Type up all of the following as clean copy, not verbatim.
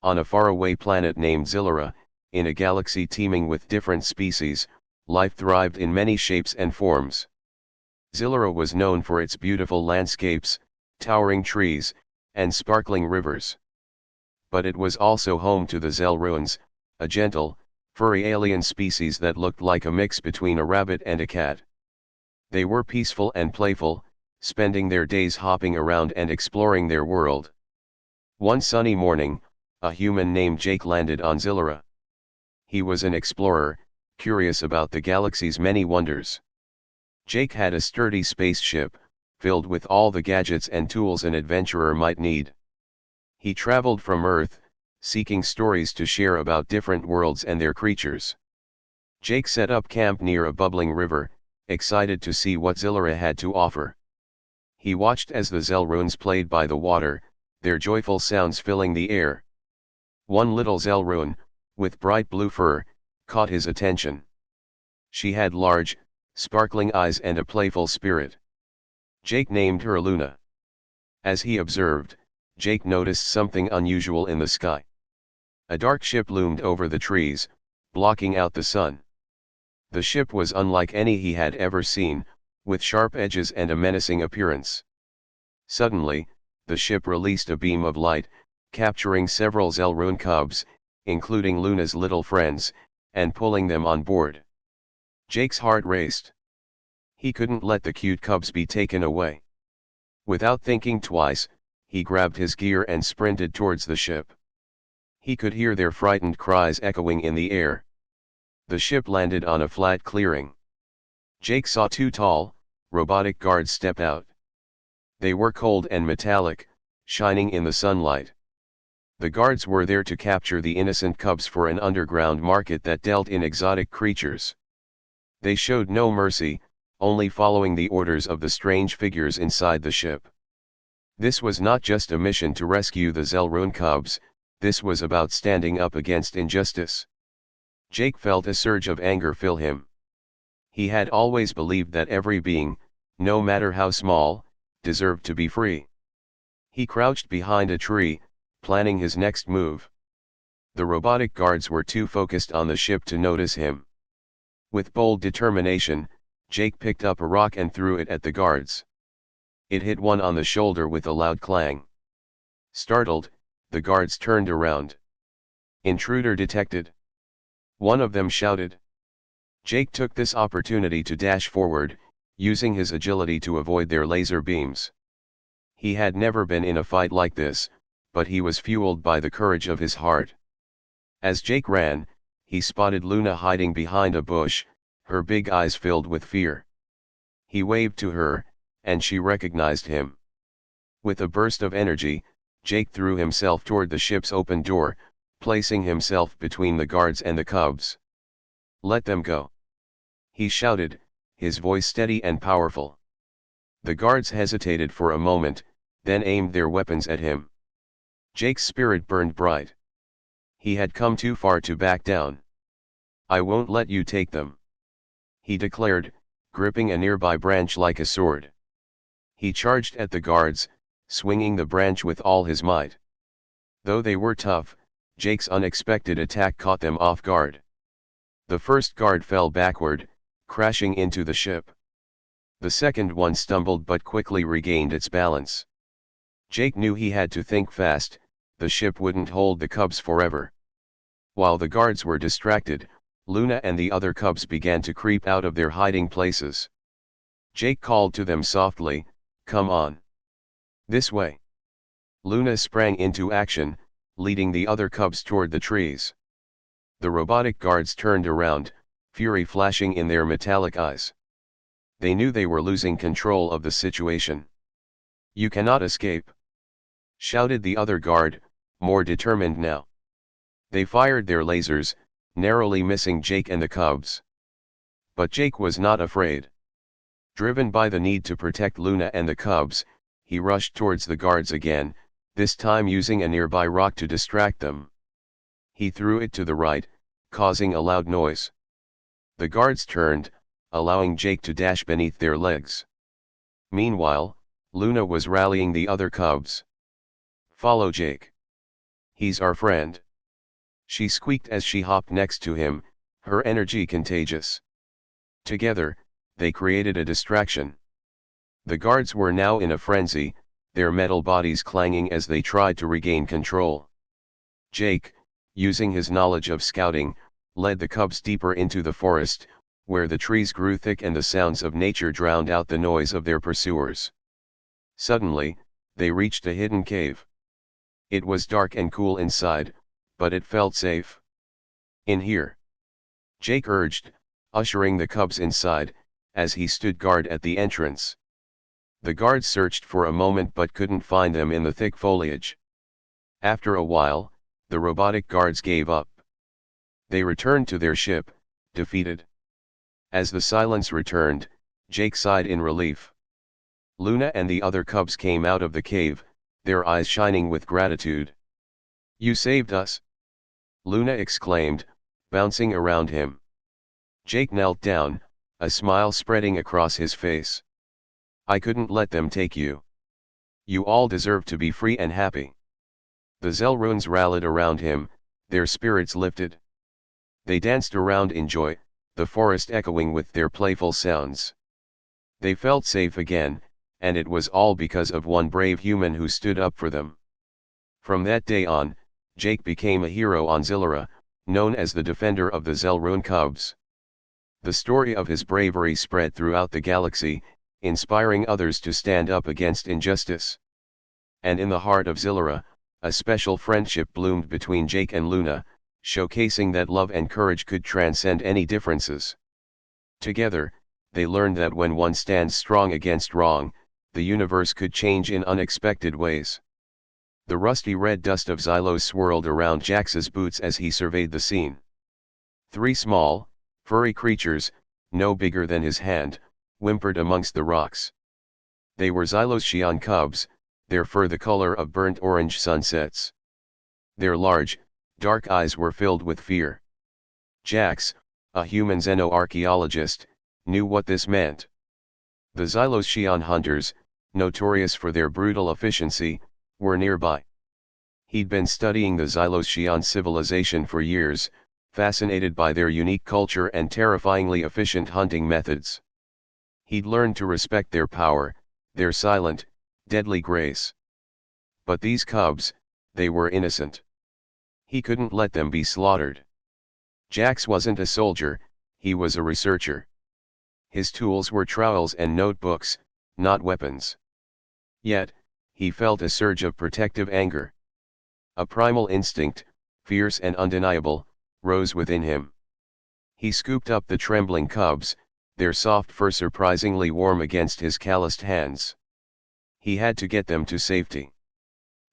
on a faraway planet named Zillara, in a galaxy teeming with different species, life thrived in many shapes and forms. Zillara was known for its beautiful landscapes, towering trees, and sparkling rivers. But it was also home to the Zelruans, a gentle, furry alien species that looked like a mix between a rabbit and a cat. They were peaceful and playful, spending their days hopping around and exploring their world. One sunny morning, a human named Jake landed on Zillara. He was an explorer, curious about the galaxy's many wonders. Jake had a sturdy spaceship, filled with all the gadgets and tools an adventurer might need. He traveled from Earth, seeking stories to share about different worlds and their creatures. Jake set up camp near a bubbling river, excited to see what Zillara had to offer. He watched as the Zelruans played by the water, their joyful sounds filling the air. One little Zelruan, with bright blue fur, caught his attention. She had large, sparkling eyes and a playful spirit. Jake named her Luna. As he observed, Jake noticed something unusual in the sky. A dark ship loomed over the trees, blocking out the sun. The ship was unlike any he had ever seen, with sharp edges and a menacing appearance. Suddenly, the ship released a beam of light, capturing several Zelruan cubs, including Luna's little friends, and pulling them on board. Jake's heart raced. He couldn't let the cute cubs be taken away. Without thinking twice, he grabbed his gear and sprinted towards the ship. He could hear their frightened cries echoing in the air. The ship landed on a flat clearing. Jake saw two tall, robotic guards step out. They were cold and metallic, shining in the sunlight. The guards were there to capture the innocent cubs for an underground market that dealt in exotic creatures. They showed no mercy, only following the orders of the strange figures inside the ship. This was not just a mission to rescue the Zelruan cubs, this was about standing up against injustice. Jake felt a surge of anger fill him. He had always believed that every being, no matter how small, deserved to be free. He crouched behind a tree, planning his next move. The robotic guards were too focused on the ship to notice him. With bold determination, Jake picked up a rock and threw it at the guards. It hit one on the shoulder with a loud clang. Startled, the guards turned around. "Intruder detected!" one of them shouted. Jake took this opportunity to dash forward, using his agility to avoid their laser beams. He had never been in a fight like this, but he was fueled by the courage of his heart. As Jake ran, he spotted Luna hiding behind a bush, her big eyes filled with fear. He waved to her, and she recognized him. With a burst of energy, Jake threw himself toward the ship's open door, placing himself between the guards and the cubs. "Let them go!" he shouted, his voice steady and powerful. The guards hesitated for a moment, then aimed their weapons at him. Jake's spirit burned bright. He had come too far to back down. "I won't let you take them," he declared, gripping a nearby branch like a sword. He charged at the guards, swinging the branch with all his might. Though they were tough, Jake's unexpected attack caught them off guard. The first guard fell backward, crashing into the ship. The second one stumbled but quickly regained its balance. Jake knew he had to think fast, the ship wouldn't hold the cubs forever. While the guards were distracted, Luna and the other cubs began to creep out of their hiding places. Jake called to them softly, "Come on. This way." Luna sprang into action, leading the other cubs toward the trees. The robotic guards turned around, fury flashing in their metallic eyes. They knew they were losing control of the situation. "You cannot escape!" shouted the other guard, more determined now. They fired their lasers, narrowly missing Jake and the cubs. But Jake was not afraid. Driven by the need to protect Luna and the cubs, he rushed towards the guards again, this time using a nearby rock to distract them. He threw it to the right, causing a loud noise. The guards turned, allowing Jake to dash beneath their legs. Meanwhile, Luna was rallying the other cubs. "Follow Jake. He's our friend. She squeaked as she hopped next to him, her energy contagious. Together, they created a distraction. The guards were now in a frenzy, their metal bodies clanging as they tried to regain control. Jake, using his knowledge of scouting, led the cubs deeper into the forest, where the trees grew thick and the sounds of nature drowned out the noise of their pursuers. Suddenly, they reached a hidden cave. It was dark and cool inside, but it felt safe. In here, Jake urged, ushering the cubs inside, as he stood guard at the entrance. The guards searched for a moment but couldn't find them in the thick foliage. After a while, the robotic guards gave up. They returned to their ship, defeated. As the silence returned, Jake sighed in relief. Luna and the other cubs came out of the cave, their eyes shining with gratitude. "You saved us!" Luna exclaimed, bouncing around him. Jake knelt down, a smile spreading across his face. "I couldn't let them take you. You all deserve to be free and happy." The Zelruns rallied around him, their spirits lifted. They danced around in joy, the forest echoing with their playful sounds. They felt safe again, and it was all because of one brave human who stood up for them. From that day on, Jake became a hero on Zilura, known as the defender of the Zelrun cubs. The story of his bravery spread throughout the galaxy, inspiring others to stand up against injustice. And in the heart of Zilura, a special friendship bloomed between Jake and Luna, showcasing that love and courage could transcend any differences. Together, they learned that when one stands strong against wrong, the universe could change in unexpected ways. The rusty red dust of Xylos swirled around Jax's boots as he surveyed the scene. 3 small, furry creatures, no bigger than his hand, whimpered amongst the rocks. They were Xyloscian cubs, their fur the color of burnt orange sunsets. Their large, dark eyes were filled with fear. Jax, a human xenoarchaeologist, knew what this meant. The Xyloscian hunters, notorious for their brutal efficiency, were nearby. He'd been studying the Xyloscian civilization for years, fascinated by their unique culture and terrifyingly efficient hunting methods. He'd learned to respect their power, their silent, deadly grace. But these cubs, they were innocent. He couldn't let them be slaughtered. Jax wasn't a soldier, he was a researcher. His tools were trowels and notebooks, not weapons. Yet, he felt a surge of protective anger. A primal instinct, fierce and undeniable, rose within him. He scooped up the trembling cubs, their soft fur surprisingly warm against his calloused hands. He had to get them to safety.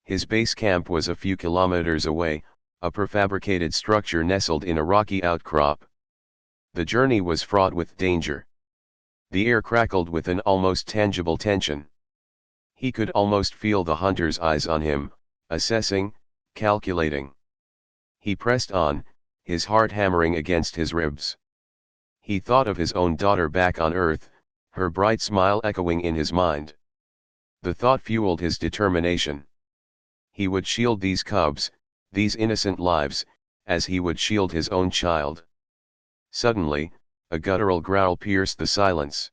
His base camp was a few kilometers away, a prefabricated structure nestled in a rocky outcrop. The journey was fraught with danger. The air crackled with an almost tangible tension. He could almost feel the hunter's eyes on him, assessing, calculating. He pressed on, his heart hammering against his ribs. He thought of his own daughter back on Earth, her bright smile echoing in his mind. The thought fueled his determination. He would shield these cubs, these innocent lives, as he would shield his own child. Suddenly, a guttural growl pierced the silence.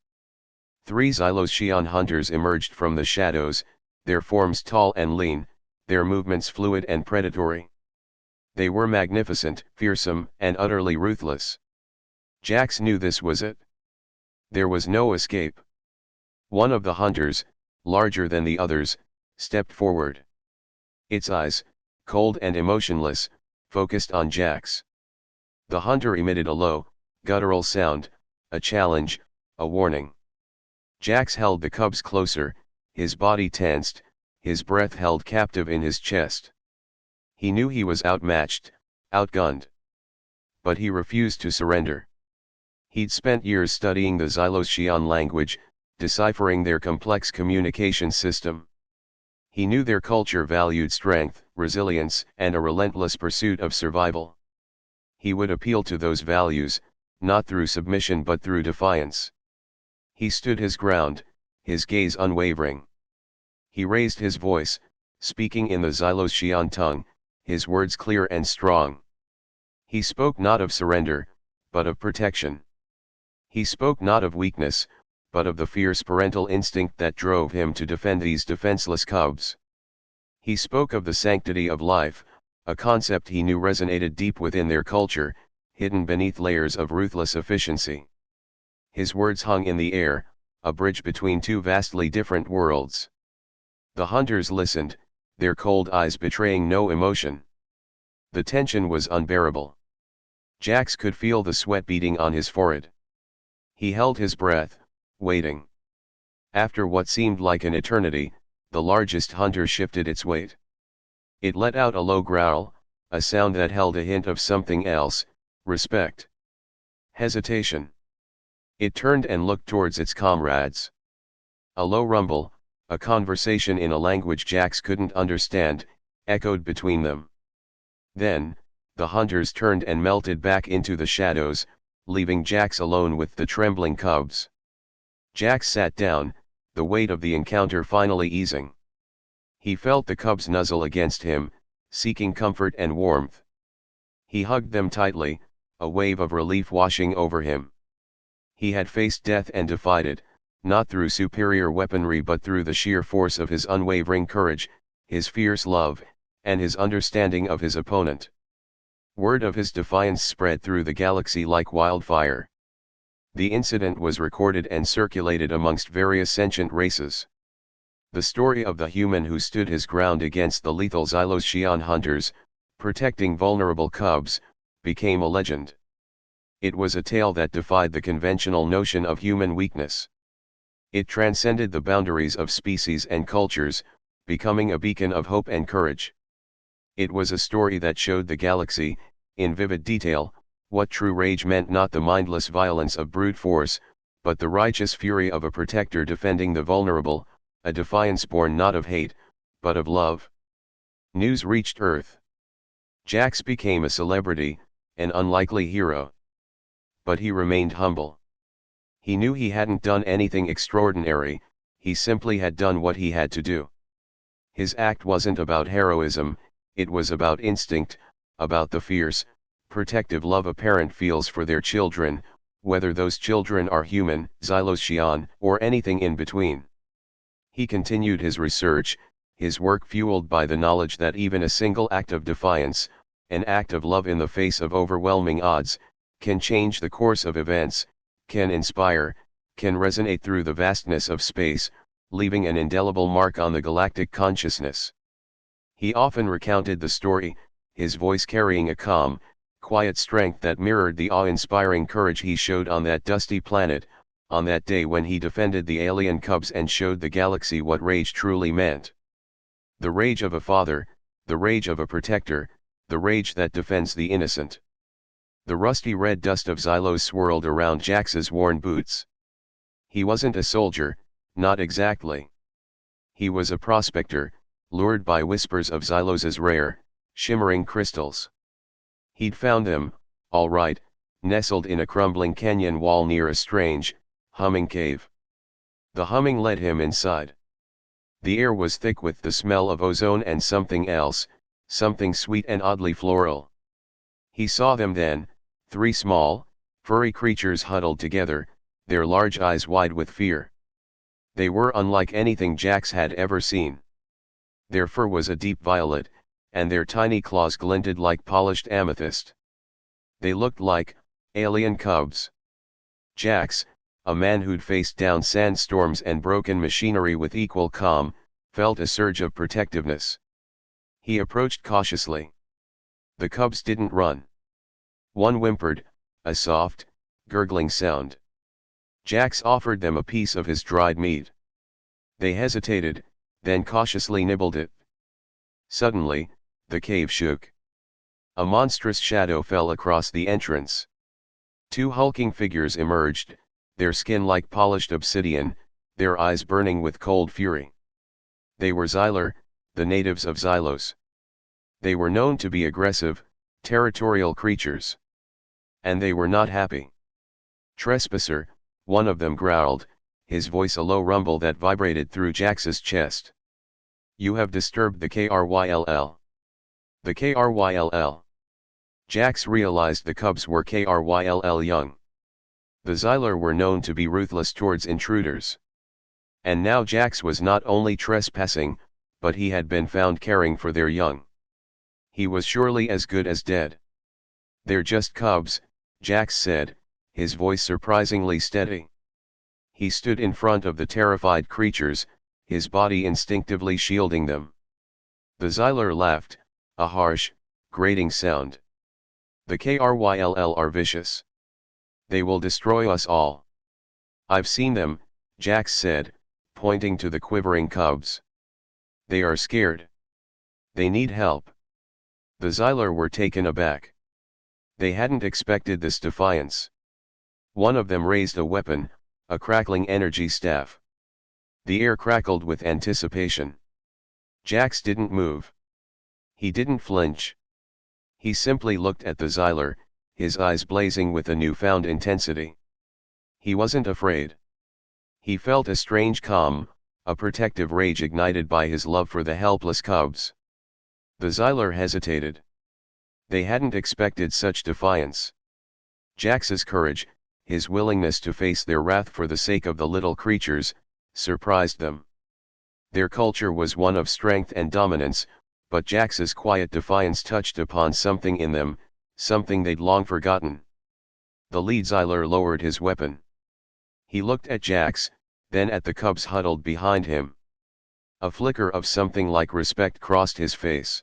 3 Xyloscian hunters emerged from the shadows, their forms tall and lean, their movements fluid and predatory. They were magnificent, fearsome, and utterly ruthless. Jax knew this was it. There was no escape. One of the hunters, larger than the others, stepped forward. Its eyes, cold and emotionless, focused on Jax. The hunter emitted a low, guttural sound, a challenge, a warning. Jax held the cubs closer, his body tensed, his breath held captive in his chest. He knew he was outmatched, outgunned. But he refused to surrender. He'd spent years studying the Xyloscian language, deciphering their complex communication system. He knew their culture valued strength, resilience, and a relentless pursuit of survival. He would appeal to those values, not through submission but through defiance. He stood his ground, his gaze unwavering. He raised his voice, speaking in the Xyloscian tongue, his words clear and strong. He spoke not of surrender, but of protection. He spoke not of weakness, but of the fierce parental instinct that drove him to defend these defenseless cubs. He spoke of the sanctity of life, a concept he knew resonated deep within their culture, hidden beneath layers of ruthless efficiency. His words hung in the air, a bridge between two vastly different worlds. The hunters listened, their cold eyes betraying no emotion. The tension was unbearable. Jax could feel the sweat beading on his forehead. He held his breath, waiting. After what seemed like an eternity, the largest hunter shifted its weight. It let out a low growl, a sound that held a hint of something else, respect. Hesitation. It turned and looked towards its comrades. A low rumble, a conversation in a language Jax couldn't understand, echoed between them. Then, the hunters turned and melted back into the shadows, leaving Jax alone with the trembling cubs. Jax sat down, the weight of the encounter finally easing. He felt the cubs nuzzle against him, seeking comfort and warmth. He hugged them tightly, a wave of relief washing over him. He had faced death and defied it, not through superior weaponry but through the sheer force of his unwavering courage, his fierce love, and his understanding of his opponent. Word of his defiance spread through the galaxy like wildfire. The incident was recorded and circulated amongst various sentient races. The story of the human who stood his ground against the lethal Xyloscian hunters, protecting vulnerable cubs, became a legend. It was a tale that defied the conventional notion of human weakness. It transcended the boundaries of species and cultures, becoming a beacon of hope and courage. It was a story that showed the galaxy, in vivid detail, what true rage meant, not the mindless violence of brute force, but the righteous fury of a protector defending the vulnerable, a defiance born not of hate, but of love. News reached Earth. Jax became a celebrity, an unlikely hero. But he remained humble. He knew he hadn't done anything extraordinary, he simply had done what he had to do. His act wasn't about heroism, it was about instinct, about the fierce, protective love a parent feels for their children, whether those children are human, Xyloscian, or anything in between. He continued his research, his work fueled by the knowledge that even a single act of defiance, an act of love in the face of overwhelming odds, can change the course of events, can inspire, can resonate through the vastness of space, leaving an indelible mark on the galactic consciousness. He often recounted the story, his voice carrying a calm, quiet strength that mirrored the awe-inspiring courage he showed on that dusty planet, on that day when he defended the alien cubs and showed the galaxy what rage truly meant. The rage of a father, the rage of a protector, the rage that defends the innocent. The rusty red dust of Xylos swirled around Jax's worn boots. He wasn't a soldier, not exactly. He was a prospector, lured by whispers of Xylos's rare, shimmering crystals. He'd found them, all right, nestled in a crumbling canyon wall near a strange, humming cave. The humming led him inside. The air was thick with the smell of ozone and something else, something sweet and oddly floral. He saw them then, three small, furry creatures huddled together, their large eyes wide with fear. They were unlike anything Jax had ever seen. Their fur was a deep violet, and their tiny claws glinted like polished amethyst. They looked like alien cubs. Jax, a man who'd faced down sandstorms and broken machinery with equal calm, felt a surge of protectiveness. He approached cautiously. The cubs didn't run. One whimpered, a soft, gurgling sound. Jax offered them a piece of his dried meat. They hesitated, then cautiously nibbled it. Suddenly, the cave shook. A monstrous shadow fell across the entrance. Two hulking figures emerged, their skin like polished obsidian, their eyes burning with cold fury. They were Xylar, the natives of Xylos. They were known to be aggressive, territorial creatures. And they were not happy. "Trespasser," one of them growled, his voice a low rumble that vibrated through Jax's chest. "You have disturbed the Kryll. The Kryll. Jax realized the cubs were Kryll young. The Xylar were known to be ruthless towards intruders. And now Jax was not only trespassing, but he had been found caring for their young. He was surely as good as dead. "They're just cubs," Jax said, his voice surprisingly steady. He stood in front of the terrified creatures, his body instinctively shielding them. The Xylar laughed, a harsh, grating sound. "The Kryll are vicious. They will destroy us all." "I've seen them," Jax said, pointing to the quivering cubs. "They are scared. They need help." The Xylar were taken aback. They hadn't expected this defiance. One of them raised a weapon, a crackling energy staff. The air crackled with anticipation. Jax didn't move. He didn't flinch. He simply looked at the Xylar, his eyes blazing with a newfound intensity. He wasn't afraid. He felt a strange calm, a protective rage ignited by his love for the helpless cubs. The Xylar hesitated. They hadn't expected such defiance. Jax's courage, his willingness to face their wrath for the sake of the little creatures, surprised them. Their culture was one of strength and dominance, but Jax's quiet defiance touched upon something in them, something they'd long forgotten. The lead Xylar lowered his weapon. He looked at Jax, then at the cubs huddled behind him. A flicker of something like respect crossed his face.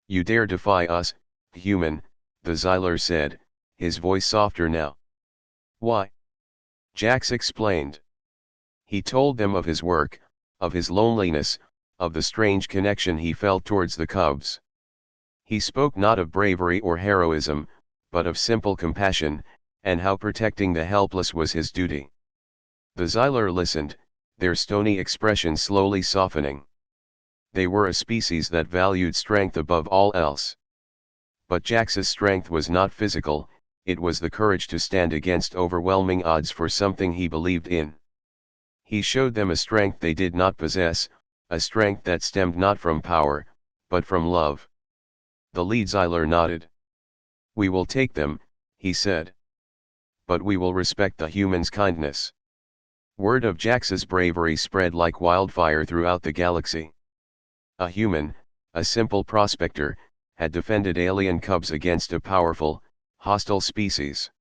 "You dare defy us, human," the Xylar said, his voice softer now. "Why?" Jax explained. He told them of his work, of his loneliness, of the strange connection he felt towards the cubs. He spoke not of bravery or heroism, but of simple compassion, and how protecting the helpless was his duty. The Xylar listened, their stony expression slowly softening. They were a species that valued strength above all else. But Jax's strength was not physical, it was the courage to stand against overwhelming odds for something he believed in. He showed them a strength they did not possess, a strength that stemmed not from power, but from love. The lead Xylar nodded. "We will take them," he said. "But we will respect the human's kindness." Word of Jax's bravery spread like wildfire throughout the galaxy. A human, a simple prospector, had defended alien cubs against a powerful, hostile species.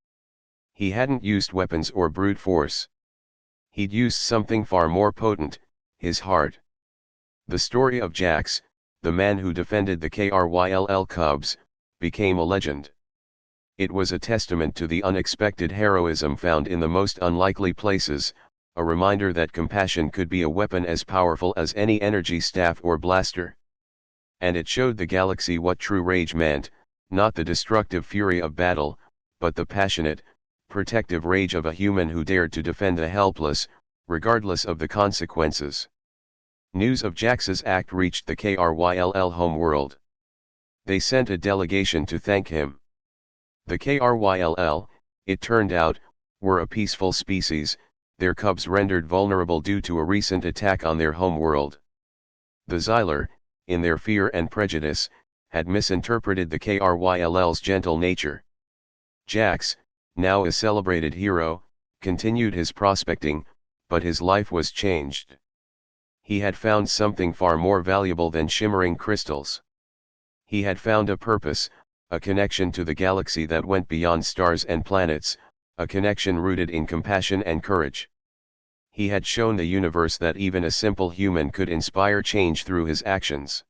He hadn't used weapons or brute force. He'd used something far more potent, his heart. The story of Jax, the man who defended the Kryll cubs, became a legend. It was a testament to the unexpected heroism found in the most unlikely places, a reminder that compassion could be a weapon as powerful as any energy staff or blaster. And it showed the galaxy what true rage meant, not the destructive fury of battle, but the passionate, protective rage of a human who dared to defend the helpless, regardless of the consequences. News of Jax's act reached the Kryll homeworld. They sent a delegation to thank him. The Kryll, it turned out, were a peaceful species, their cubs rendered vulnerable due to a recent attack on their homeworld. The Xylar, in their fear and prejudice, had misinterpreted the Kryll's gentle nature. Jax, now a celebrated hero, continued his prospecting, but his life was changed. He had found something far more valuable than shimmering crystals. He had found a purpose, a connection to the galaxy that went beyond stars and planets, a connection rooted in compassion and courage. He had shown the universe that even a simple human could inspire change through his actions.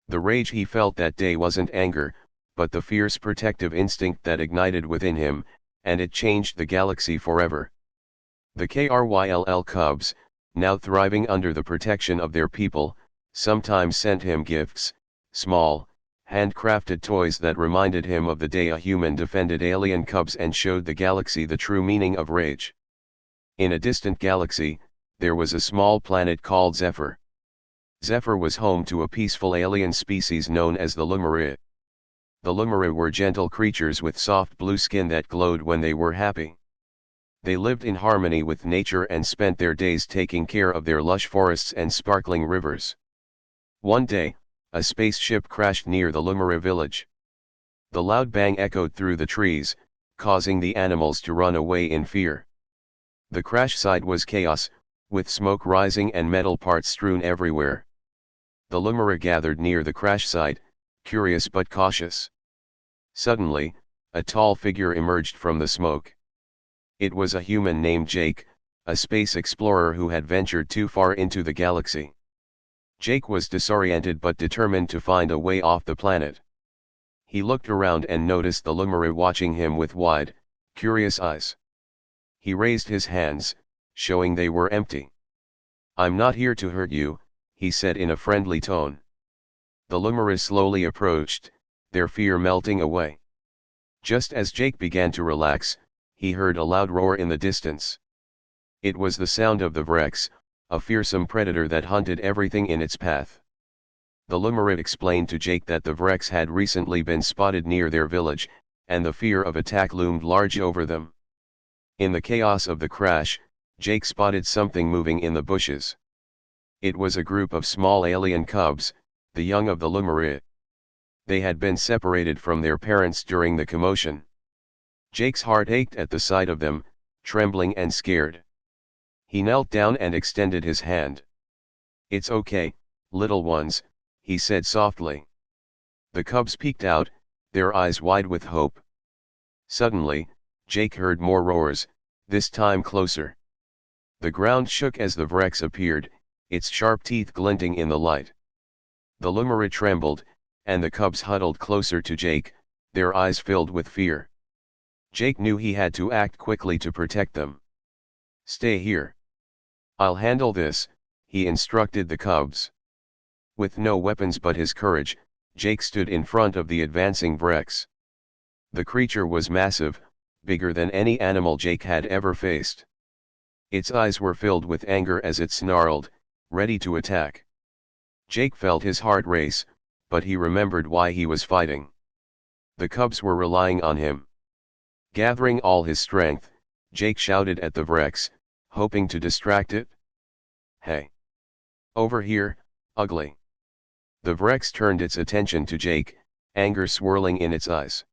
The rage he felt that day wasn't anger, but the fierce protective instinct that ignited within him, and it changed the galaxy forever. The Kryll cubs, now thriving under the protection of their people, sometimes sent him gifts, small, handcrafted toys that reminded him of the day a human defended alien cubs and showed the galaxy the true meaning of rage. In a distant galaxy, there was a small planet called Zephyr. Zephyr was home to a peaceful alien species known as the Lumari. The Lumari were gentle creatures with soft blue skin that glowed when they were happy. They lived in harmony with nature and spent their days taking care of their lush forests and sparkling rivers. One day, a spaceship crashed near the Lumara village. The loud bang echoed through the trees, causing the animals to run away in fear. The crash site was chaos, with smoke rising and metal parts strewn everywhere. The Lumara gathered near the crash site, curious but cautious. Suddenly, a tall figure emerged from the smoke. It was a human named Jake, a space explorer who had ventured too far into the galaxy. Jake was disoriented but determined to find a way off the planet. He looked around and noticed the Lumara watching him with wide, curious eyes. He raised his hands, showing they were empty. "I'm not here to hurt you," he said in a friendly tone. The Lumara slowly approached, their fear melting away. Just as Jake began to relax, he heard a loud roar in the distance. It was the sound of the Vrex, a fearsome predator that hunted everything in its path. The Lumara explained to Jake that the Vrex had recently been spotted near their village, and the fear of attack loomed large over them. In the chaos of the crash, Jake spotted something moving in the bushes. It was a group of small alien cubs, the young of the Lumara. They had been separated from their parents during the commotion. Jake's heart ached at the sight of them, trembling and scared. He knelt down and extended his hand. "It's okay, little ones," he said softly. The cubs peeked out, their eyes wide with hope. Suddenly, Jake heard more roars, this time closer. The ground shook as the Vrex appeared, its sharp teeth glinting in the light. The Lumara trembled, and the cubs huddled closer to Jake, their eyes filled with fear. Jake knew he had to act quickly to protect them. "Stay here. I'll handle this," he instructed the cubs. With no weapons but his courage, Jake stood in front of the advancing Vrex. The creature was massive, bigger than any animal Jake had ever faced. Its eyes were filled with anger as it snarled, ready to attack. Jake felt his heart race, but he remembered why he was fighting. The cubs were relying on him. Gathering all his strength, Jake shouted at the Vrex, hoping to distract it. "Hey! Over here, ugly!" The Vrex turned its attention to Jake, anger swirling in its eyes.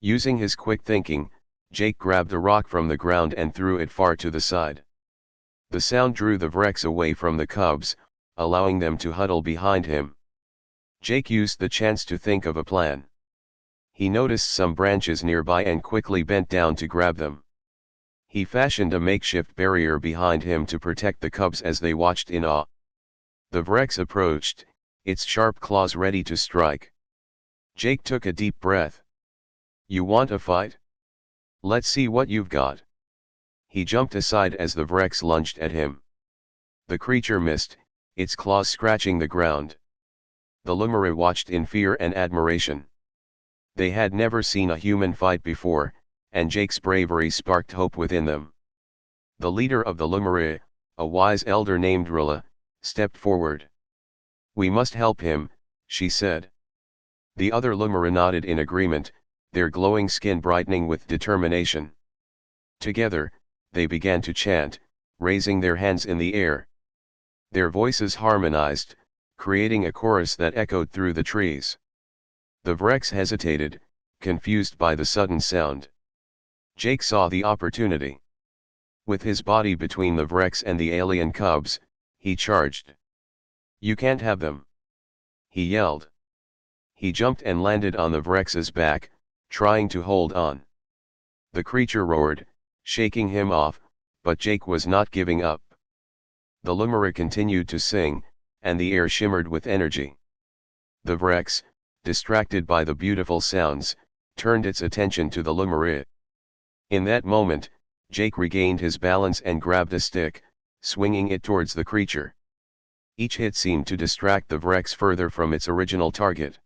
Using his quick thinking, Jake grabbed a rock from the ground and threw it far to the side. The sound drew the Vrex away from the cubs, allowing them to huddle behind him. Jake used the chance to think of a plan. He noticed some branches nearby and quickly bent down to grab them. He fashioned a makeshift barrier behind him to protect the cubs as they watched in awe. The Vrex approached, its sharp claws ready to strike. Jake took a deep breath. "You want a fight? Let's see what you've got." He jumped aside as the Vrex lunged at him. The creature missed, its claws scratching the ground. The Lumara watched in fear and admiration. They had never seen a human fight before, and Jake's bravery sparked hope within them. The leader of the Lumara, a wise elder named Rilla, stepped forward. "We must help him," she said. The other Lumara nodded in agreement, their glowing skin brightening with determination. Together, they began to chant, raising their hands in the air. Their voices harmonized, creating a chorus that echoed through the trees. The Vrex hesitated, confused by the sudden sound. Jake saw the opportunity. With his body between the Vrex and the alien cubs, he charged. "You can't have them!" he yelled. He jumped and landed on the Vrex's back, trying to hold on. The creature roared, shaking him off, but Jake was not giving up. The Lumara continued to sing, and the air shimmered with energy. The Vrex, distracted by the beautiful sounds, turned its attention to the Lumara. In that moment, Jake regained his balance and grabbed a stick, swinging it towards the creature. Each hit seemed to distract the Vrex further from its original target.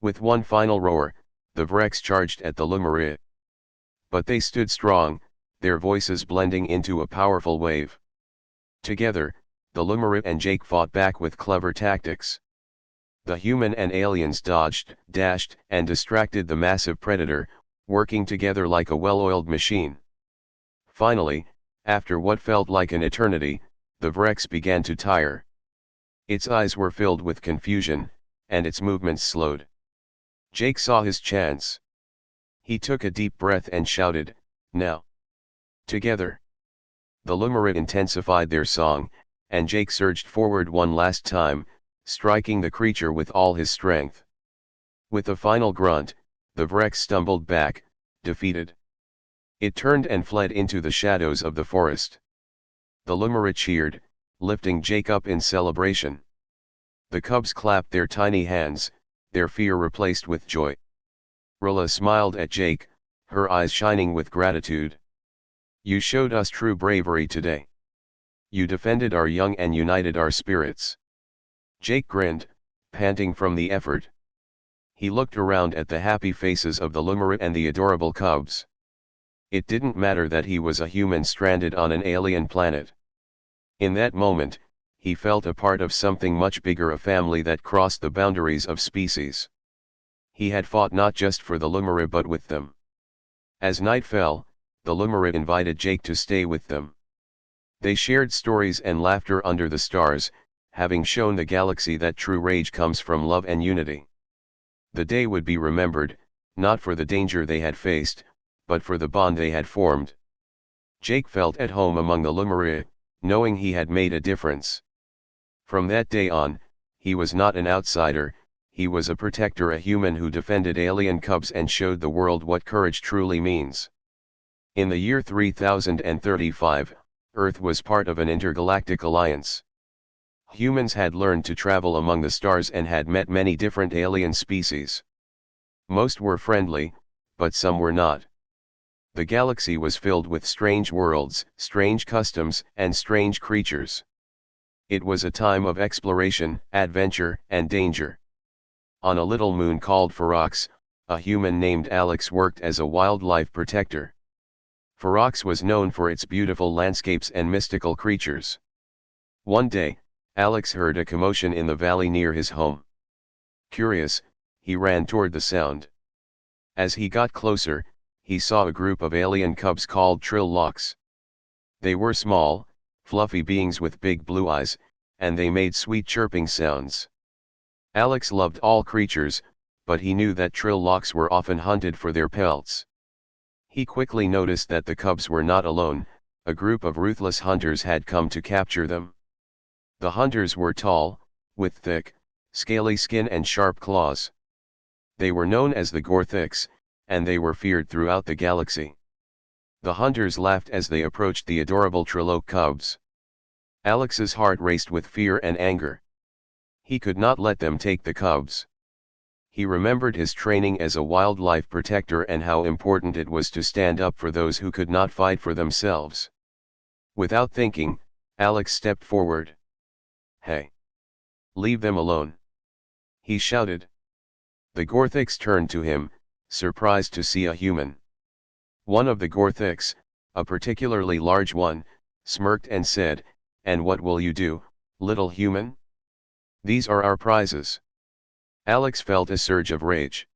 With one final roar, the Vrex charged at the Lumara. But they stood strong, their voices blending into a powerful wave. Together, the Lumara and Jake fought back with clever tactics. The human and aliens dodged, dashed, and distracted the massive predator, working together like a well-oiled machine. Finally, after what felt like an eternity, the Vrex began to tire. Its eyes were filled with confusion, and its movements slowed. Jake saw his chance. He took a deep breath and shouted, "Now!" Together. The Lumarit intensified their song, and Jake surged forward one last time, striking the creature with all his strength. With a final grunt, the Vrex stumbled back, defeated. It turned and fled into the shadows of the forest. The Lumarit cheered, lifting Jake up in celebration. The cubs clapped their tiny hands, their fear replaced with joy. Rilla smiled at Jake, her eyes shining with gratitude. "You showed us true bravery today. You defended our young and united our spirits." Jake grinned, panting from the effort. He looked around at the happy faces of the Lumarit and the adorable cubs. It didn't matter that he was a human stranded on an alien planet. In that moment, he felt a part of something much bigger, a family that crossed the boundaries of species. He had fought not just for the Lumarit but with them. As night fell, the Lumarit invited Jake to stay with them. They shared stories and laughter under the stars, having shown the galaxy that true rage comes from love and unity. The day would be remembered, not for the danger they had faced, but for the bond they had formed. Jake felt at home among the Lumarit, knowing he had made a difference. From that day on, he was not an outsider, he was a protector, a human who defended alien cubs and showed the world what courage truly means. In the year 3035, Earth was part of an intergalactic alliance. Humans had learned to travel among the stars and had met many different alien species. Most were friendly, but some were not. The galaxy was filled with strange worlds, strange customs, and strange creatures. It was a time of exploration, adventure, and danger. On a little moon called Ferox, a human named Alex worked as a wildlife protector. Ferox was known for its beautiful landscapes and mystical creatures. One day, Alex heard a commotion in the valley near his home. Curious, he ran toward the sound. As he got closer, he saw a group of alien cubs called Trillocs. They were small, fluffy beings with big blue eyes, and they made sweet chirping sounds. Alex loved all creatures, but he knew that Trillocs were often hunted for their pelts. He quickly noticed that the cubs were not alone, a group of ruthless hunters had come to capture them. The hunters were tall, with thick, scaly skin and sharp claws. They were known as the Gorthics, and they were feared throughout the galaxy. The hunters laughed as they approached the adorable Trilloc cubs. Alex's heart raced with fear and anger. He could not let them take the cubs. He remembered his training as a wildlife protector and how important it was to stand up for those who could not fight for themselves. Without thinking, Alex stepped forward. "Hey! Leave them alone!" he shouted. The Gorthics turned to him, surprised to see a human. One of the Gorthics, a particularly large one, smirked and said, "And what will you do, little human? These are our prizes." Alex felt a surge of rage.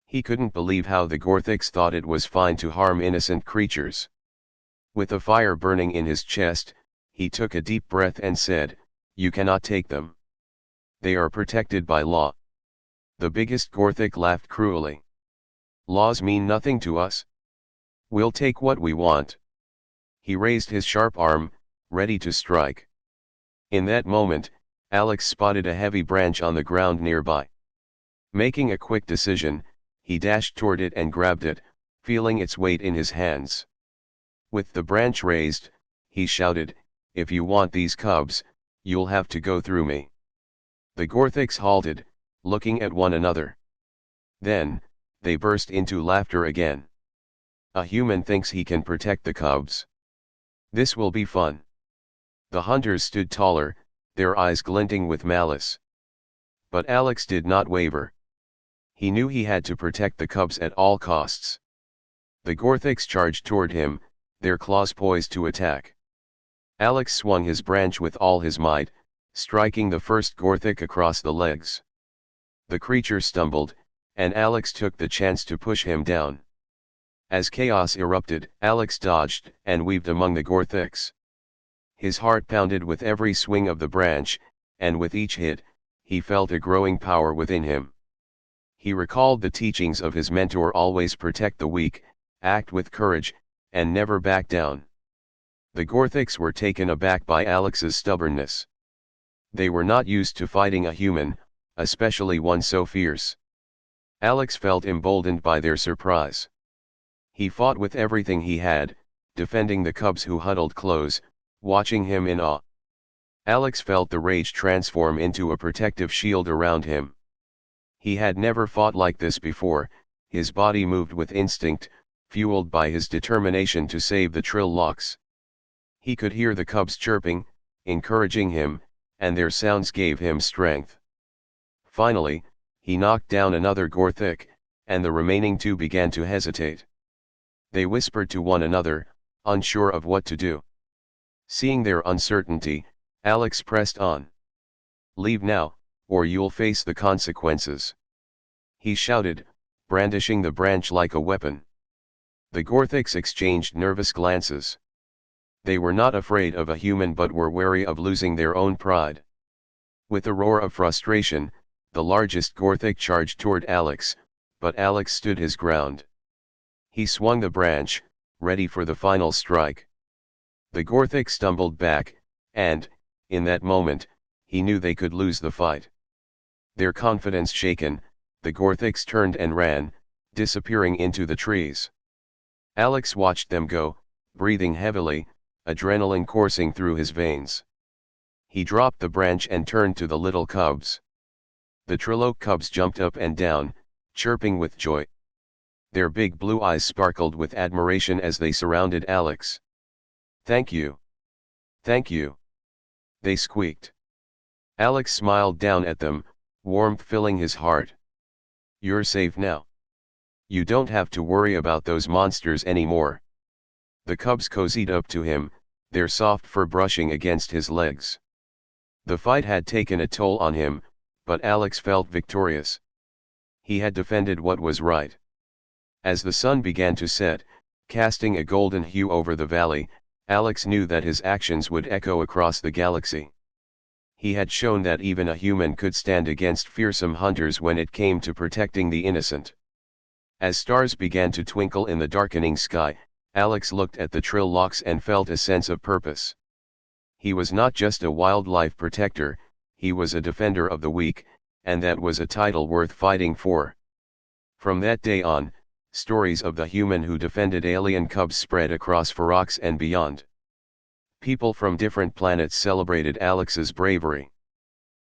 He couldn't believe how the Gorthics thought it was fine to harm innocent creatures. With a fire burning in his chest, he took a deep breath and said, "You cannot take them. They are protected by law." The biggest Gorthic laughed cruelly. "Laws mean nothing to us. We'll take what we want." He raised his sharp arm, ready to strike. In that moment, Alex spotted a heavy branch on the ground nearby. Making a quick decision, he dashed toward it and grabbed it, feeling its weight in his hands. With the branch raised, he shouted, "If you want these cubs, you'll have to go through me." The Gorthics halted, looking at one another. Then, they burst into laughter again. A human thinks he can protect the cubs. This will be fun. The hunters stood taller, their eyes glinting with malice. But Alex did not waver. He knew he had to protect the cubs at all costs. The Gorthics charged toward him, their claws poised to attack. Alex swung his branch with all his might, striking the first Gorthic across the legs. The creature stumbled, and Alex took the chance to push him down. As chaos erupted, Alex dodged and weaved among the Gorthics. His heart pounded with every swing of the branch, and with each hit, he felt a growing power within him. He recalled the teachings of his mentor: always protect the weak, act with courage, and never back down. The Gorthics were taken aback by Alex's stubbornness. They were not used to fighting a human, especially one so fierce. Alex felt emboldened by their surprise. He fought with everything he had, defending the cubs who huddled close, watching him in awe. Alex felt the rage transform into a protective shield around him. He had never fought like this before. His body moved with instinct, fueled by his determination to save the Trillocs. He could hear the cubs chirping, encouraging him, and their sounds gave him strength. Finally, he knocked down another Gorthic, and the remaining two began to hesitate. They whispered to one another, unsure of what to do. Seeing their uncertainty, Alex pressed on. "Leave now, or you'll face the consequences," he shouted, brandishing the branch like a weapon. The Gorthics exchanged nervous glances. They were not afraid of a human but were wary of losing their own pride. With a roar of frustration, the largest Gorthic charged toward Alex, but Alex stood his ground. He swung the branch, ready for the final strike. The Gorthic stumbled back, and, in that moment, he knew they could lose the fight. Their confidence shaken, the Gorthics turned and ran, disappearing into the trees. Alex watched them go, breathing heavily, adrenaline coursing through his veins. He dropped the branch and turned to the little cubs. The Trilloc cubs jumped up and down, chirping with joy. Their big blue eyes sparkled with admiration as they surrounded Alex. "Thank you. Thank you," they squeaked. Alex smiled down at them, warmth filling his heart. "You're safe now. You don't have to worry about those monsters anymore." The cubs cozied up to him, their soft fur brushing against his legs. The fight had taken a toll on him, but Alex felt victorious. He had defended what was right. As the sun began to set, casting a golden hue over the valley, Alex knew that his actions would echo across the galaxy. He had shown that even a human could stand against fearsome hunters when it came to protecting the innocent. As stars began to twinkle in the darkening sky, Alex looked at the Trillocs and felt a sense of purpose. He was not just a wildlife protector, he was a defender of the weak, and that was a title worth fighting for. From that day on, stories of the human who defended alien cubs spread across Ferox and beyond. People from different planets celebrated Alex's bravery.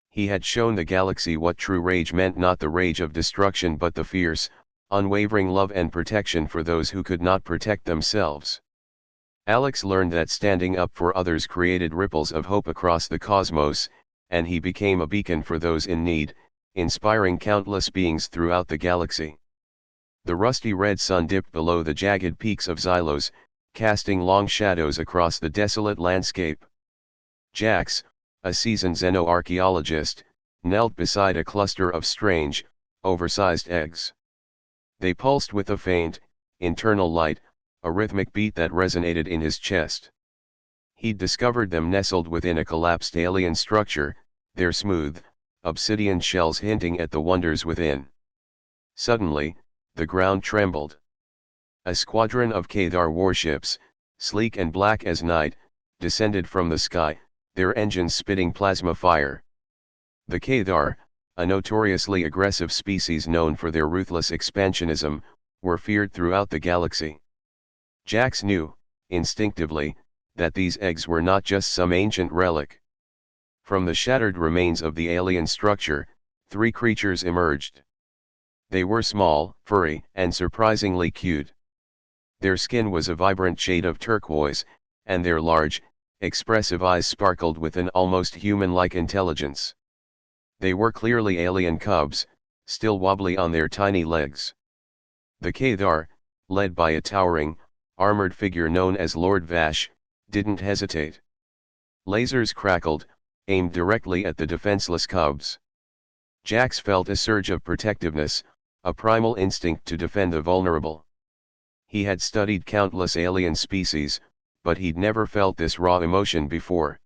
He had shown the galaxy what true rage meant, not the rage of destruction but the fierce, unwavering love and protection for those who could not protect themselves. Alex learned that standing up for others created ripples of hope across the cosmos, and he became a beacon for those in need, inspiring countless beings throughout the galaxy. The rusty red sun dipped below the jagged peaks of Xylos, casting long shadows across the desolate landscape. Jax, a seasoned xenoarchaeologist, knelt beside a cluster of strange, oversized eggs. They pulsed with a faint, internal light, a rhythmic beat that resonated in his chest. He'd discovered them nestled within a collapsed alien structure, their smooth, obsidian shells hinting at the wonders within. Suddenly, the ground trembled. A squadron of Keluthar warships, sleek and black as night, descended from the sky, their engines spitting plasma fire. The Keluthar, a notoriously aggressive species known for their ruthless expansionism, were feared throughout the galaxy. Jax knew, instinctively, that these eggs were not just some ancient relic. From the shattered remains of the alien structure, 3 creatures emerged. They were small, furry, and surprisingly cute. Their skin was a vibrant shade of turquoise, and their large, expressive eyes sparkled with an almost human-like intelligence. They were clearly alien cubs, still wobbly on their tiny legs. The Keluthar, led by a towering, armored figure known as Lord Vash, didn't hesitate. Lasers crackled, aimed directly at the defenseless cubs. Jax felt a surge of protectiveness, a primal instinct to defend the vulnerable. He had studied countless alien species, but he'd never felt this raw emotion before.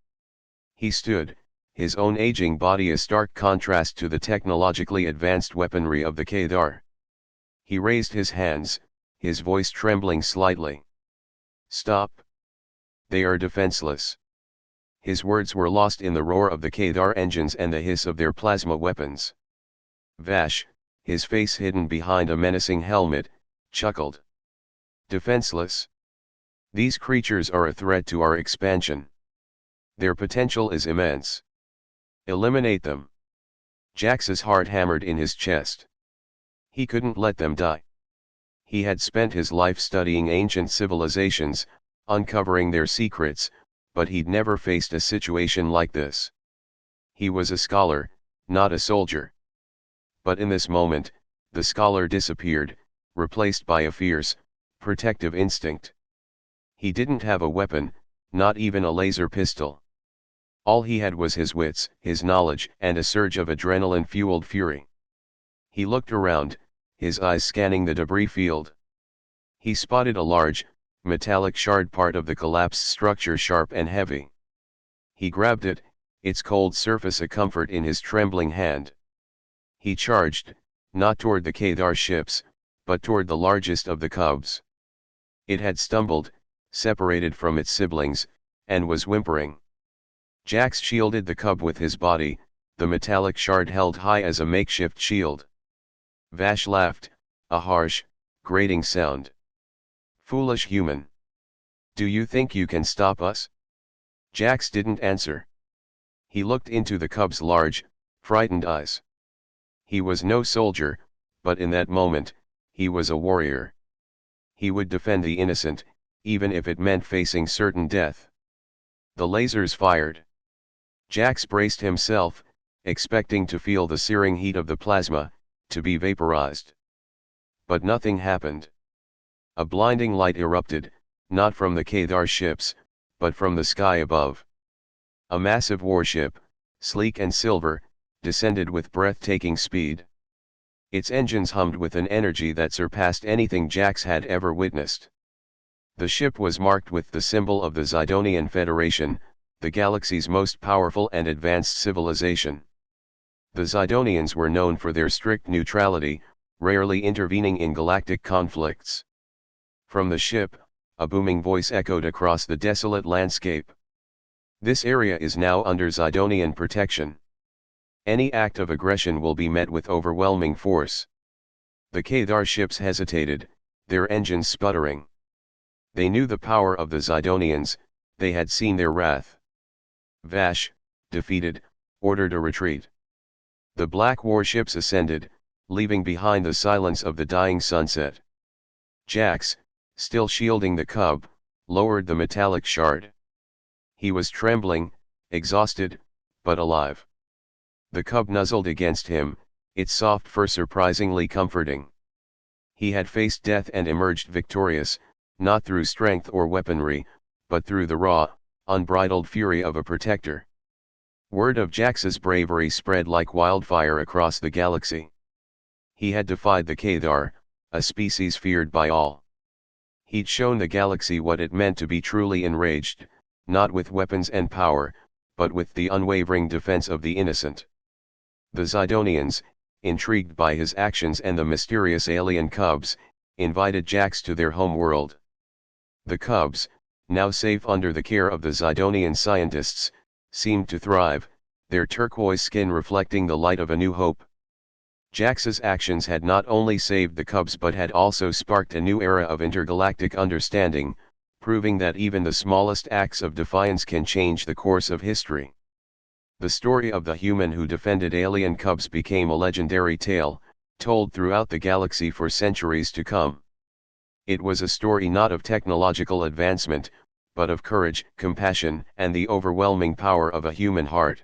He stood, his own aging body a stark contrast to the technologically advanced weaponry of the Keluthar. He raised his hands, his voice trembling slightly. "Stop. They are defenseless." His words were lost in the roar of the Keluthar engines and the hiss of their plasma weapons. Vash, his face hidden behind a menacing helmet, chuckled. "Defenseless? These creatures are a threat to our expansion. Their potential is immense. Eliminate them." Jax's heart hammered in his chest. He couldn't let them die. He had spent his life studying ancient civilizations, uncovering their secrets, but he'd never faced a situation like this. He was a scholar, not a soldier. But in this moment, the scholar disappeared, replaced by a fierce, protective instinct. He didn't have a weapon, not even a laser pistol. All he had was his wits, his knowledge, and a surge of adrenaline-fueled fury. He looked around, his eyes scanning the debris field. He spotted a large, metallic shard part of the collapsed structure, sharp and heavy. He grabbed it, its cold surface a comfort in his trembling hand. He charged, not toward the Keluthar ships, but toward the largest of the cubs. It had stumbled, separated from its siblings, and was whimpering. Jax shielded the cub with his body, the metallic shard held high as a makeshift shield. Vash laughed, a harsh, grating sound. "Foolish human. Do you think you can stop us?" Jax didn't answer. He looked into the cub's large, frightened eyes. He was no soldier, but in that moment, he was a warrior. He would defend the innocent, even if it meant facing certain death. The lasers fired. Jax braced himself, expecting to feel the searing heat of the plasma, to be vaporized. But nothing happened. A blinding light erupted, not from the Keluthar ships, but from the sky above. A massive warship, sleek and silver, descended with breathtaking speed. Its engines hummed with an energy that surpassed anything Jax had ever witnessed. The ship was marked with the symbol of the Zidonian Federation, the galaxy's most powerful and advanced civilization. The Zidonians were known for their strict neutrality, rarely intervening in galactic conflicts. From the ship, a booming voice echoed across the desolate landscape. "This area is now under Zidonian protection. Any act of aggression will be met with overwhelming force." The Keluthar ships hesitated, their engines sputtering. They knew the power of the Zidonians, they had seen their wrath. Vash, defeated, ordered a retreat. The black warships ascended, leaving behind the silence of the dying sunset. Jax, still shielding the cub, lowered the metallic shard. He was trembling, exhausted, but alive. The cub nuzzled against him, its soft fur surprisingly comforting. He had faced death and emerged victorious, not through strength or weaponry, but through the raw, unbridled fury of a protector. Word of Jax's bravery spread like wildfire across the galaxy. He had defied the Keluthar, a species feared by all. He'd shown the galaxy what it meant to be truly enraged, not with weapons and power, but with the unwavering defense of the innocent. The Zidonians, intrigued by his actions and the mysterious alien cubs, invited Jax to their home world. The cubs, now safe under the care of the Zidonian scientists, seemed to thrive, their turquoise skin reflecting the light of a new hope. Jax's actions had not only saved the cubs but had also sparked a new era of intergalactic understanding, proving that even the smallest acts of defiance can change the course of history. The story of the human who defended alien cubs became a legendary tale, told throughout the galaxy for centuries to come. It was a story not of technological advancement, but of courage, compassion, and the overwhelming power of a human heart.